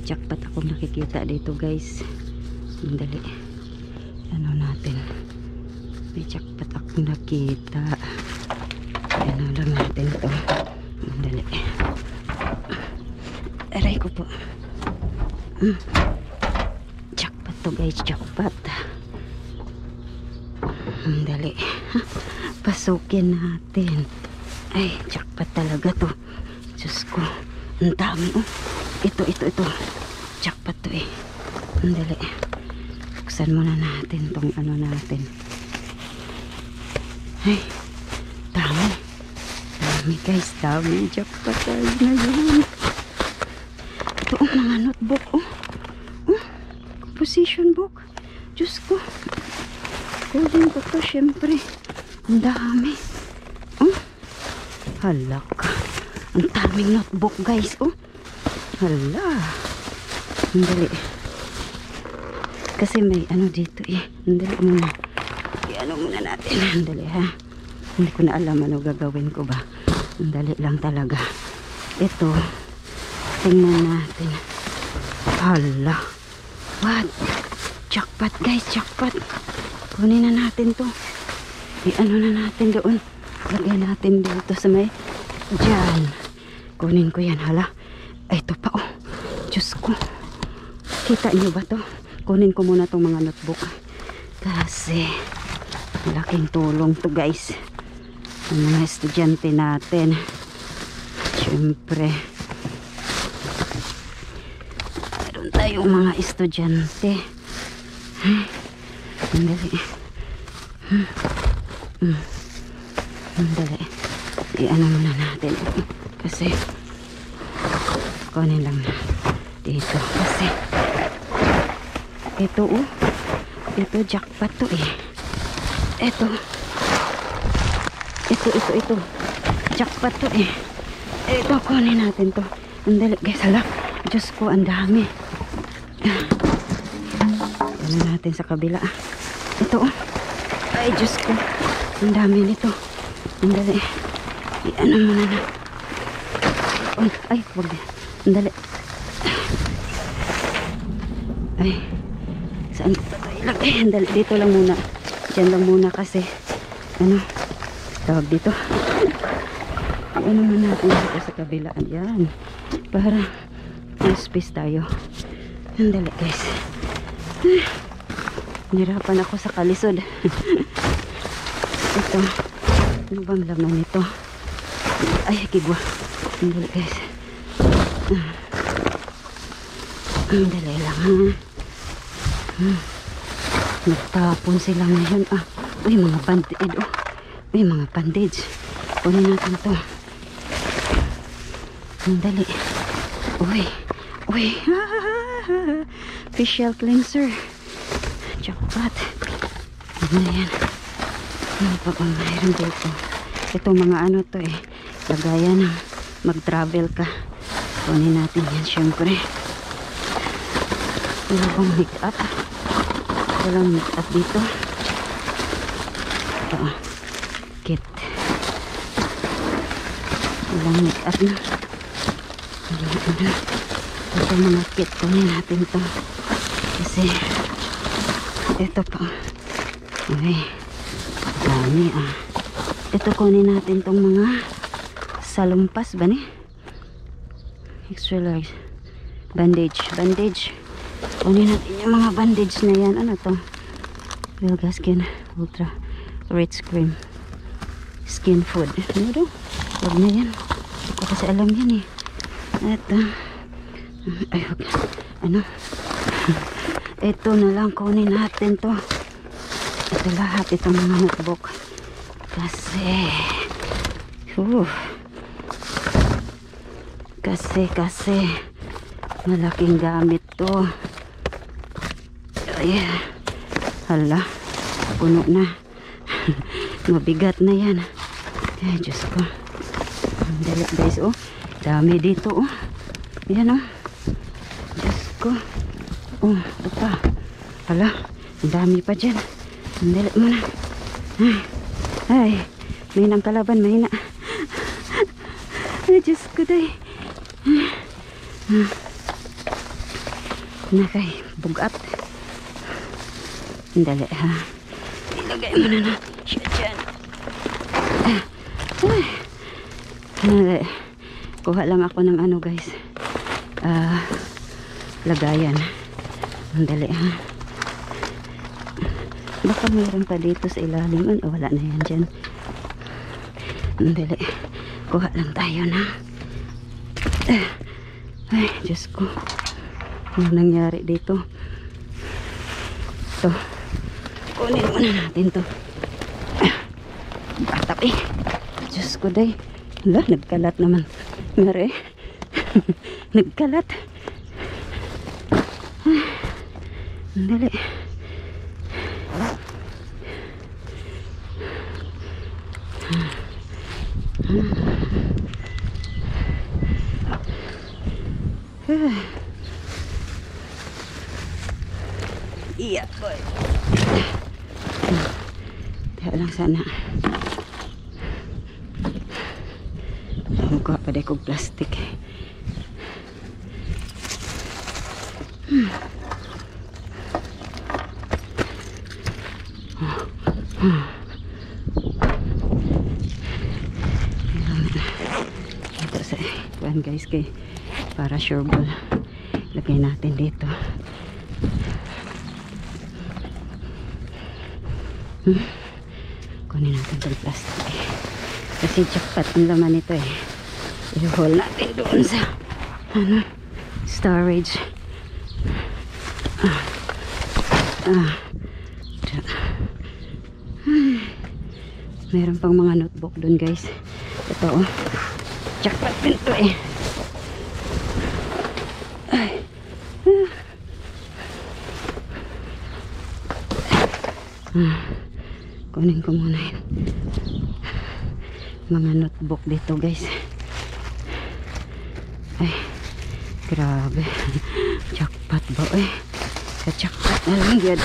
jackpot akong nakikita dito guys. Dali. Ano natin? May jackpot akong nakita. Ano lang natin to. Dali. Aray ko po. Jackpot to guys, jackpot. Dali. Pasukin natin. Ay, jackpot talaga to. Diyos ko. Ang dami oh. Ito. Jackpot to eh. Dali. Buksan muna natin tong ano natin. Ay, dami. Dami guys, dami. Jackpot tayo na yun. Ito oh, mga notebook oh. Composition book. Diyos ko. Kunin ko to syempre. Ang dami. Halak. Ang daming notebook guys. Hala. Dali. Kasi may ano dito eh. Dali muna. I-ano muna natin. Dali ha. Hindi ko na alam ano gagawin ko ba. Dali lang talaga. Ito. Tingnan natin. Hala. What? Jackpot guys. Jackpot. Kunin na natin to. I-ano na natin doon. Lagyan natin dito sa may dyan. Kunin ko yan. Hala. Ay, ito pa oh. Diyos ko. Kita niyo ba to? Kunin ko muna tong mga notebook. Kasi malaking tulong to guys. Ang mga estudyante natin. Siyempre. Meron tayong mga estudyante. Dali. Dali. I-ano muna natin. Kasi kunin lang na dito. Kasi ito oh. Ito jackpot to eh. Ito. Jackpot to eh. Ito kunin natin to. Dali guys. Hala. Diyos ko ang dami. Ano natin sa kabila. Ito oh. Ay Diyos ko. Ang dami nito. Dali. Ano muna na. Ay wag. Dali. Ay. Saan pa tayo ilagay? Dali. Dito lang muna. Diyan lang muna kasi ano tawag dito. Ano muna natin dito sa kabila. Ayan. Para space tayo. Dali guys. Nirapan ako sa kalisod. Ito. Ano bang laman nito? Ay, kigwa. Dali guys. Dali lang ha. Nagtapon sila ngayon. Uy, mga bandage. Uy, mga bandage. Kunin natin to. Dali. Uy. Facial cleanser. Jackpot. Ano yan? Ano pa bang mayroon dito? Ito mga ano to eh. Lagayan ng mag-travel ka. Kunin natin yan syempre. Wala bang make-up? Walang make-up dito. Ito. Kit. Walang make-up na. Ito mga kit. Kunin natin to. Kasi ito pa. Okay. Dami Ito kunin natin tong mga salumpas ba ni? Extra large. Bandage. Kunin natin yung mga bandage na yan. Ano to? Vilga Skin Ultra Rich Cream. Skin Food. Ano daw? Huwag na yan. Hindi ko kasi alam yan eh. Ito. Ay, huwag. Ano? Ito na lang kunin natin to. Ito lahat. Itong mga notebook. Kasi malaking gamit to. Ay, hala. Puno na. Mabigat na yan. Ay, Diyos ko. Dali guys oh. Dami dito oh. Yan oh. Diyos ko. Oh, ito pa. Hala. Ang dami pa dyan. Dali muna. Ay, may nang kalaban, may na. Ay, Diyos ko day. Nakay, bugat. Dali ha. Ilagay mo na natin siya dyan. Dali. Kuha lang ako ng ano guys. Lagayan. Dali ha. Baka mayroon pa dito sa ilalim. Wala na yan dyan. Dali. Kuha lang tayo na. Ay, Diyos ko. Ano nangyari dito? Ito. Kunin muna natin to. Tapi. Diyos ko day. Hala, nagkalat naman. Ngari. Nagkalat. Dali. Iya, boy. Kaya lang sana. Mukha pa dahil kong plastic. Ito sa kuhan guys kay para sure ball. Lagay natin dito. Kunin natin itong plastic kasi jackpot yung laman nito eh. I-haul natin doon sa ano, storage. Meron pang mga notebook doon guys. Ito oh, jackpot din ito eh. Kunin ko muna yun. Mga notebook dito guys. Ay, grabe. Jackpot ba eh. Ka-jackpot na lang yun.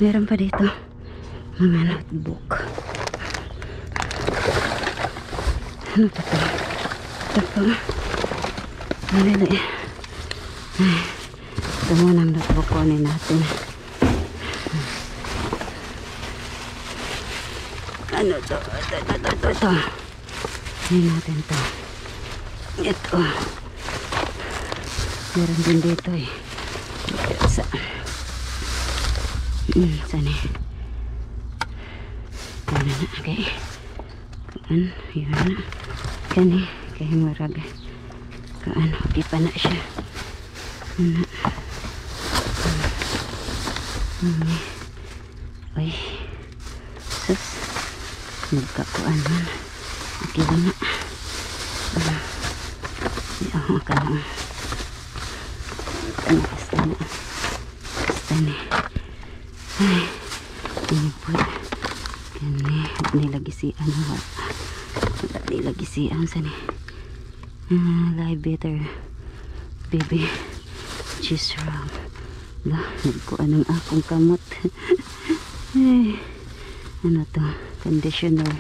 Meron pa dito mga notebook. Ano pa ito? Ito pa. Malili. Ito muna ang notebook kunin natin. Ano to? Ito. Kunin natin to. Ito. Meron din dito eh. Saan eh? Ano na? Okay. Kaan? Yun na. Kani. Kaya marag. Kaan. Okay pa na siya. Ano na? Uy. Sus. Nagkakuan man. Okay ba na? Ako ka lang. Basta na. Basta na. Ay. Ini po. Kani. Nilagisian. Wala nilagisian. Saan eh? Live better. Baby. Cheese ram. Nagkuan ng akong kamot. Ay. Ano to? Conditioner.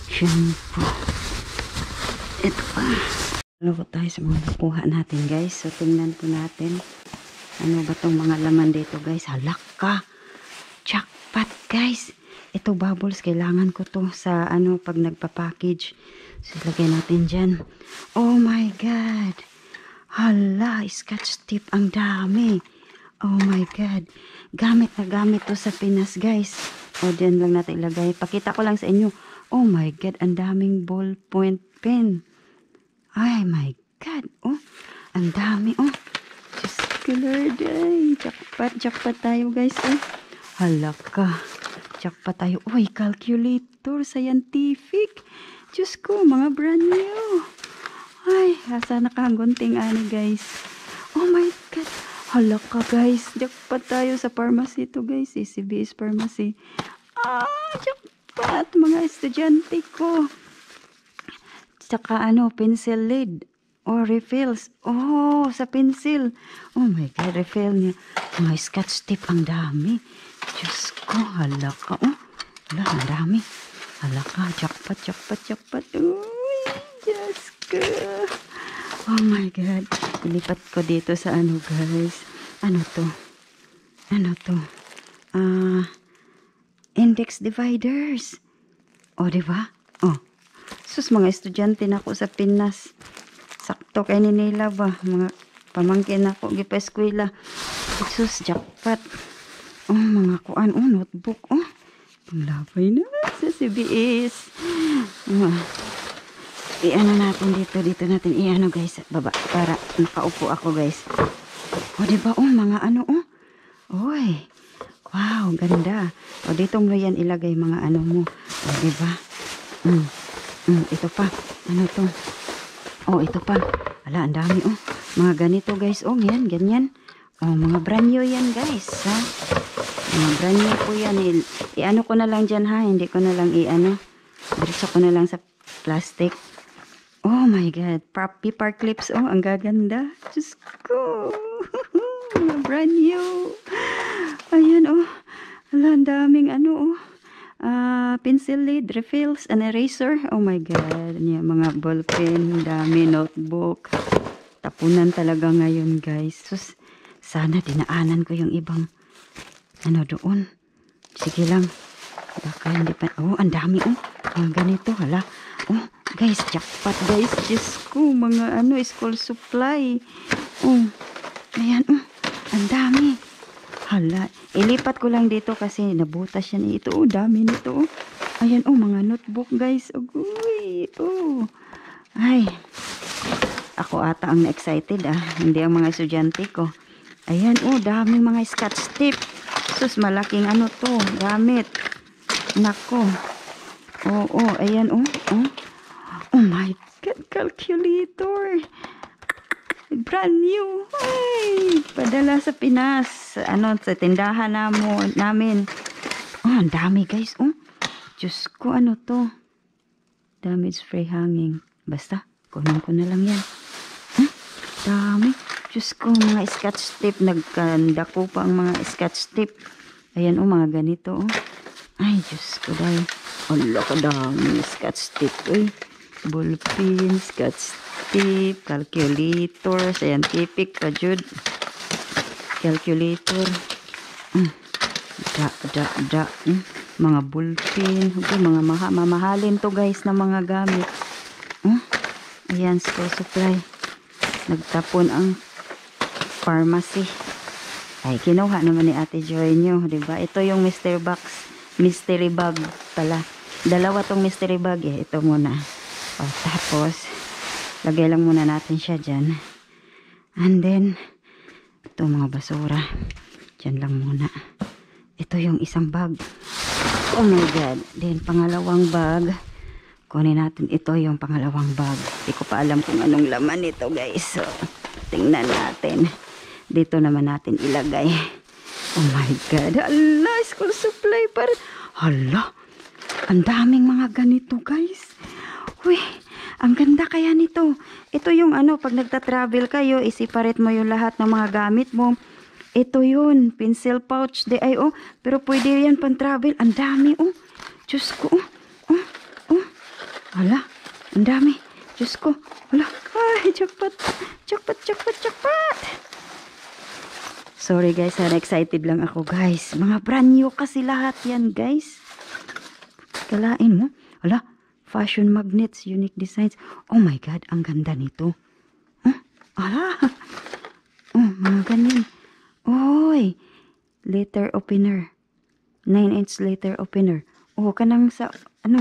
Shampoo. Ito pa. Ano po tayo sa mga nakuha natin guys. So tingnan po natin. Ano ba tong mga laman dito guys? Halaka. Jackpot guys. Ito bubbles. Kailangan ko to sa ano pag nagpa-package. So ilagay natin dyan. Oh my god. Hala. Scotch tape ang dami. Oh my god. Gamit na gamit to sa Pinas guys. O dyan lang natin ilagay. Pakita ko lang sa inyo. Oh my god. Ang daming ballpoint pen. Ay my god. Oh. Ang dami oh. Just colored. Ay. Jackpot tayo guys. Oh. Halaka. Jackpot tayo. Uy, calculator. Scientific. Diyos ko. Mga brand new. Ay. Asa nakagunting ani guys. Oh my god. Halaka guys, jackpot tayo sa pharmacy to guys, CBS Pharmacy. Jackpot mga estudyante ko. Saka ano, pencil lid or refills. Oh, sa pencil. Oh my god, refill niya. Mga scotch tape ang dami. Diyos ko, halaka. Oh, wala, ang dami. Hala ka, jackpot, jackpot, jackpot. Uy, Diyos ko. Oh my God. Ilipat ko dito sa ano, guys. Ano to? Ano to? Index dividers. O, diba? Oh. Sus, mga estudyante na ako sa Pinas. Sakto kay ni nila ba? Mga pamangkin ako, gipa eskwela. Sus, jackpot. Oh, mga kuan. Oh, notebook. Oh, panglabay na sa CBS. I-ano natin dito. Dito natin i-ano, guys. Baba. Para nakaupo ako, guys. O, diba? Oh, mga ano, oh. Oy. Wow, ganda. O, dito mo yan ilagay mga ano mo. O, diba? Ito pa. Ano to? Oh, ito pa. Ala, ang dami, oh. Mga ganito, guys. Oh, yan, ganyan. Oh, mga brand new yan, guys. Ha? Mga brand new po yan. I-ano ko na lang dyan, ha? Hindi ko na lang i-ano. Diretso ko na lang sa plastic. Oh, my God. Paper clips, oh. Ang gaganda. Diyos ko. Mga brand new. Ayan, oh. Ala, ang daming ano, oh. Pencil lid, refills, an eraser. Oh my God. Yan, mga ballpen, dami, notebook. Tapunan talaga ngayon, guys. Sus, sana dinaanan ko yung ibang ano doon. Sige lang. Baka hindi pa. Oh, ang dami, oh. Ang ganito, hala. Oh, guys, jackpot, guys. Diyos ko, mga ano, school supply. Oh, ayan, oh. Ang dami. Hala, ilipat ko lang dito kasi nabutas yan. Ito, oh, dami nito. Oh. Ayan, oh, mga notebook, guys. Uy, oh. Ay, ako ata ang na-excited, ah. Hindi ang mga estudyante ko. Ayan, oh, daming mga scotch tape. Sus, malaking ano to, gamit. Nako. Oh, oh, ayan, oh, oh. Oh my God, calculator. Brand new. Ay, padala sa Pinas. Ano, sa tindahan namin. Oh, ang dami, guys. Oh, Diyos ko, ano to? Damage free hanging. Basta, kunin ko na lang yan. Huh? Dami. Diyos ko, mga scotch tape. Nagkanda ko pa ang mga scotch tape. Ayan, oh, mga ganito, oh. Ay, Diyos ko, dahil. Ala ka dami. Scotch tape, eh. Ballpen, scotch tape, calculator, scientific pa jud. Calculator. Mga ballpen, okay, mga mamahalin to, guys, na mga gamit. Ayan, school supply. Nagtapon ang pharmacy. Ay, kinuha naman ni Ate Joy nyo, diba? Ito yung mystery bag pala. Dalawa tong mystery bag, eh. Ito muna. O, tapos, lagay lang muna natin siya dyan. And then, ito mga basura. Dyan lang muna. Ito yung isang bag. Oh my God. Then, pangalawang bag. Kunin natin. Ito yung pangalawang bag. Hindi ko pa alam kung anong laman ito, guys. So, tingnan natin. Dito naman natin ilagay. Oh my God. Hala, school supply pa rin. Hala, ang daming mga ganito, guys. Uy, ang ganda kaya nito. Ito yung ano, pag nagta-travel kayo, i-separate mo yung lahat ng mga gamit mo. Ito yun, pencil pouch, DIO. Pero pwede yan pang-travel. Ang dami, oh. Diyos ko, oh. Oh, oh. Hala, ang dami. Diyos ko. Hala, ay, jackpot. Jackpot, jackpot, jackpot. Sorry, guys. Excited lang ako, guys. Mga brand new kasi lahat yan, guys. Kalain mo. Hala, fashion magnets, unique designs. Oh my God, ang ganda nito. Ala. Oh, mga ganyan. Oy, letter opener. 9-inch letter opener. Oh, kanang sa, ano.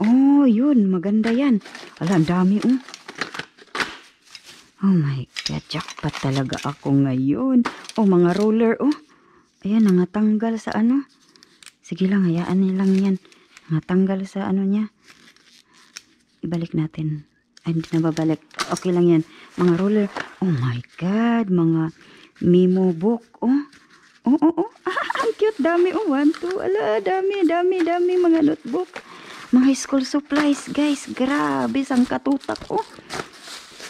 Oh, yun, maganda yan. Ala, ang dami, oh. Oh my God, jackpot talaga ako ngayon. Oh, mga roller, oh. Ayan, nangatanggal sa ano. Sige lang, hayaan nilang yan. Nangatanggal sa ano niya. Ibalik natin. Ay, hindi na babalik. Okay lang yan. Mga roller. Oh my God. Mga memo book. Oh. Oh, oh, oh. Ang cute. Dami. Oh, 1, 2. Ala, dami, dami, dami. Mga notebook. Mga school supplies, guys. Grabe. Sang katutak. Oh.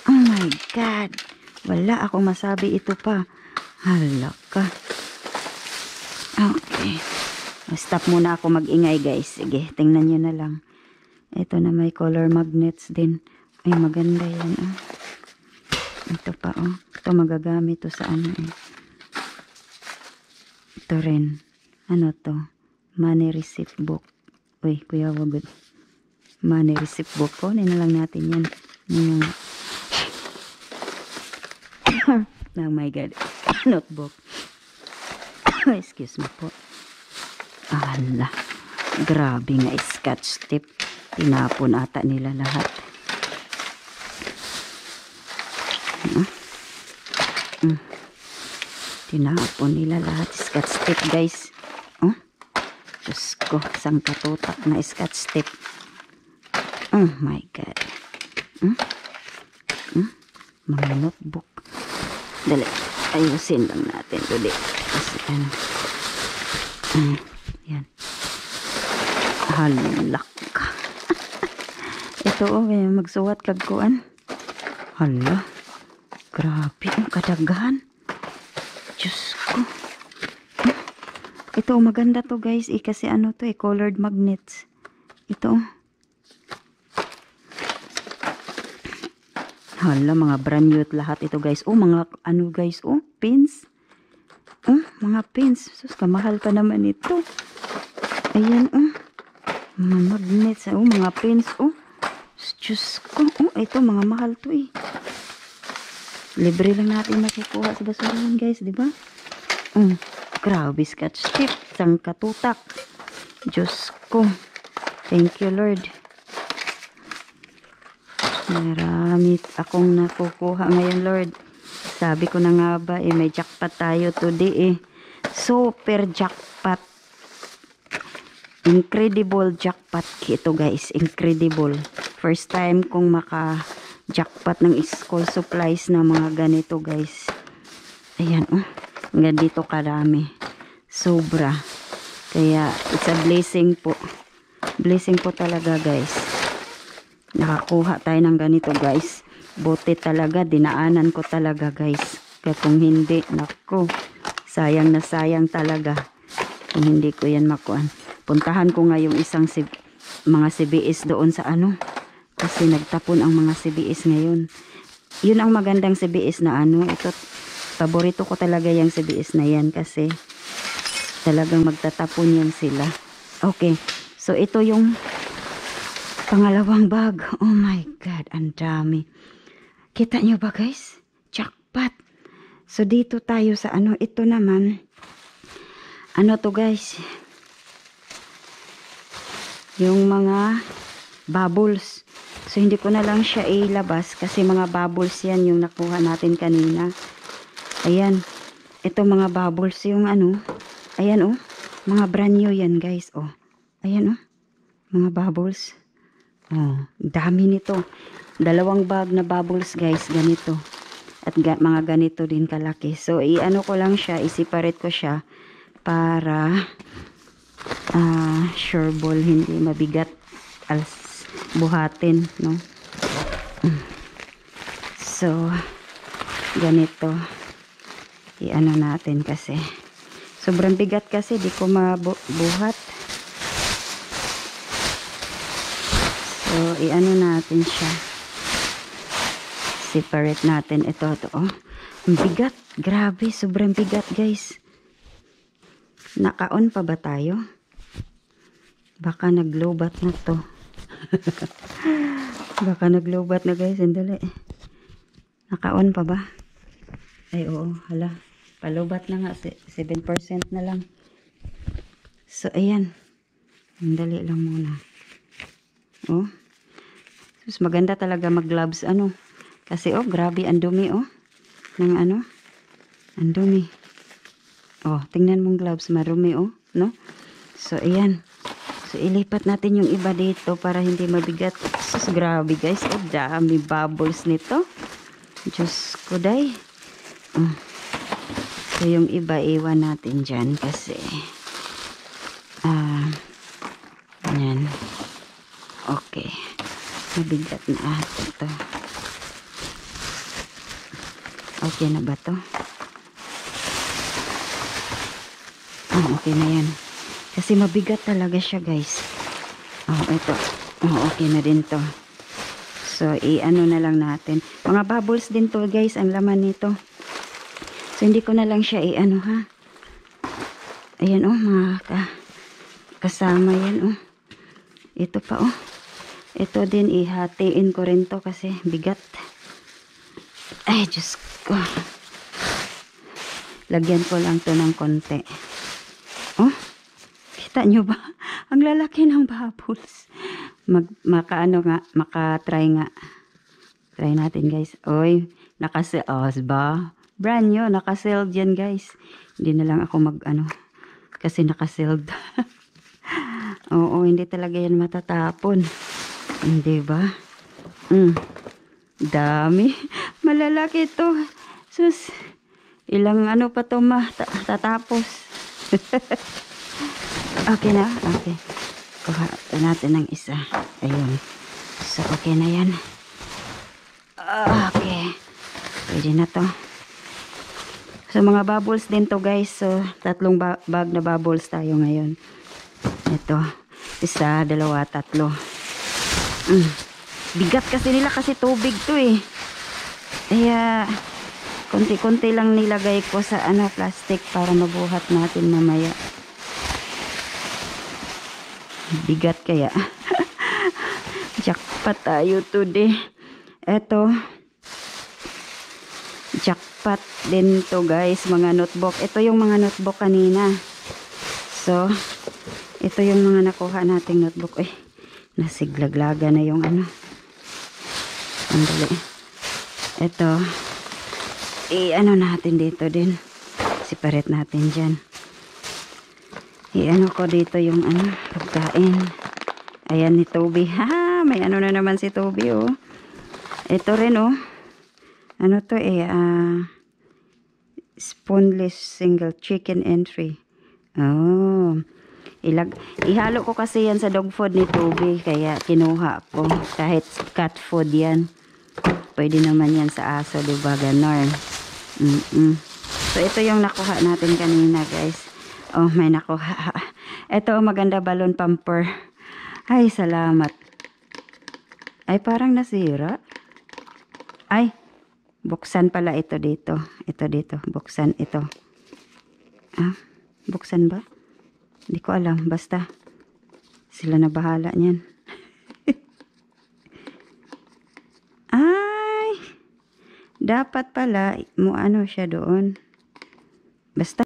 Oh my God. Wala akong masabi ito pa. Hala ka. Okay. Stop muna ako mag-ingay guys. Sige, tingnan nyo na lang. Ito na may color magnets din. Ay, maganda yan. Oh. Ito pa, oh. Ito magagamit to sa ano, eh. Ito rin. Ano to? Money receipt book. Uy, kuya, wag. Money receipt book. Kunin na lang natin yan. Yung oh my god. Notebook. Excuse me po. Ala. Grabe nga scotch tape. Tinapon ata nila lahat. Tinapon nila lahat. Scotch tape guys. Oh. Diyos ko. Isang katutak na scotch tape. Oh my god. Mga notebook. Dali. Ayusin lang natin. Dali. Kasi ano. Yan. Halak. Ito oh, magsuwat kagkuan. Hala. Grabe, ang kadaghan. Diyos ko. Ito, maganda to guys. Kasi ano to colored magnets. Ito. Hala, mga brand new lahat ito guys. Oh, mga ano guys. Oh, pins. Oh, mga pins. Sus, kamahal pa naman ito. Ayan, oh. Mga magnets. Oh, mga pins. Oh. Diyos ko. Oh, ito, mga mahal to eh. Libre lang natin makukuha sa basurahan guys, di ba? Grabe, scotch tape. Isang katutak. Diyos ko. Thank you, Lord. Marami akong nakukuha ngayon, Lord. Sabi ko na nga ba, may jackpot tayo today eh. Super jackpot. Incredible jackpot ito guys. Incredible. First time kong maka-jackpot ng school supplies na mga ganito guys. Ayan oh. Hanggang dito karami. Sobra. Kaya it's a blessing po. Blessing po talaga guys. Nakakuha tayo ng ganito guys. Buti talaga. Dinaanan ko talaga guys. Kaya kung hindi, naku. Sayang na sayang talaga. Kung hindi ko yan makuan. Puntahan ko nga yung isang mga CBS doon sa ano. Kasi nagtapon ang mga CBS ngayon. Yun ang magandang CBS na ano. Ito, paborito ko talaga yung CBS na yan. Kasi talagang magtatapon yan sila. Okay. So ito yung pangalawang bag. Oh my God. Ang dami. Kita nyo ba guys? Jackpot. So dito tayo sa ano. Ito naman. Ano to guys? Yung mga bubbles. So hindi ko na lang siya ilabas kasi mga bubbles yan yung nakuha natin kanina. Ayan. Ito mga bubbles yung ano. Ayan oh. Mga brand new yan guys. Oh. Ayan oh. Mga bubbles. Oh. Dami nito. Dalawang bag na bubbles guys. Ganito. At mga ganito din kalaki. So i-ano ko lang siya. I-separate ko siya. Para sure ball hindi mabigat als buhatin no. So ganito i-ano natin kasi sobrang bigat kasi di ko mabuhat. So i-ano natin siya, separate natin ito oh. Ang bigat, grabe, sobrang bigat guys. Naka-on pa ba tayo? Baka nag-lowbat na to. Baka nag-lowbat na guys. Sandali. Naka-on pa ba? Ay oo. Hala. Palowbat na nga. 7% na lang. So ayan. Sandali lang muna. Oh. Sus, maganda talaga mag-gloves. Ano? Kasi oh grabe ang dumi oh. Ng ano? Ang dumi. Oh, tingnan mong gloves, marumi oh, no? So, ayan. So, ilipat natin yung iba dito para hindi mabigat. Sus, grabe guys. Oh, dami bubbles nito. Diyos ko day. Oh. So, yung iba iwan natin dyan kasi yan. Okay. Mabigat na ito. Okay na ba to? Okay na yan. Kasi mabigat talaga siya, guys. Oh, ito. Oh, okay na din to. So, i-ano na lang natin. Mga bubbles din to, guys, ang laman nito. So, hindi ko na lang siya i-ano, ha. Ayan, oh, mga kasama yan, oh. Ito pa, oh. Ito din, ihatiin ko rin to kasi bigat. Ay, Diyos ko. Lagyan ko lang to ng konti. Oh, kita nyo ba? Ang lalaki ng bubbles. Maka-try nga. Try natin, guys. Oy, ba? Brand new, nakasealed yan, guys. Hindi na lang ako kasi nakasealed. Oo, hindi talaga yan matatapon. Hindi ba? Dami. Malalaki to. Sus, ilang pa to tatapos. Okay na? Okay. Kuha natin ng isa. Ayun. So, okay na yan. Okay. Pwede na to. So, mga bubbles din to, guys. So, 3 bag na bubbles tayo ngayon. Ito. 1, 2, 3. Bigat kasi nila kasi tubig to eh. Kaya, konti-konti lang nilagay ko sa plastic para mabuhat natin mamaya. Bigat kaya. Jackpot tayo today. Eto. Jackpot din to, guys. Mga notebook. Ito yung mga notebook kanina. So, ito yung mga nakuha nating notebook. Eh, nasiglaglaga na yung Andali. Ito. Natin dito din. Separate natin dyan. Ko dito yung pagkain. Ayan ni Toby. Ha, may na naman si Toby, oh. Ito rin, oh. To spoonless single chicken entry. Oh. Ihalo ko kasi yan sa dog food ni Toby, kaya kinuha ko. Kahit cat food yan. Pwede naman yan sa aso, diba? Ganon. So, ito yung nakuha natin kanina, guys. Oh, may nakuha. Ito, maganda balloon pumper. Ay, salamat. Ay, parang nasira. Ay, buksan pala ito dito. Ito dito. Buksan ito. Buksan ba? Hindi ko alam. Basta, sila na bahala niyan. Ay, dapat pala, siya doon. Basta,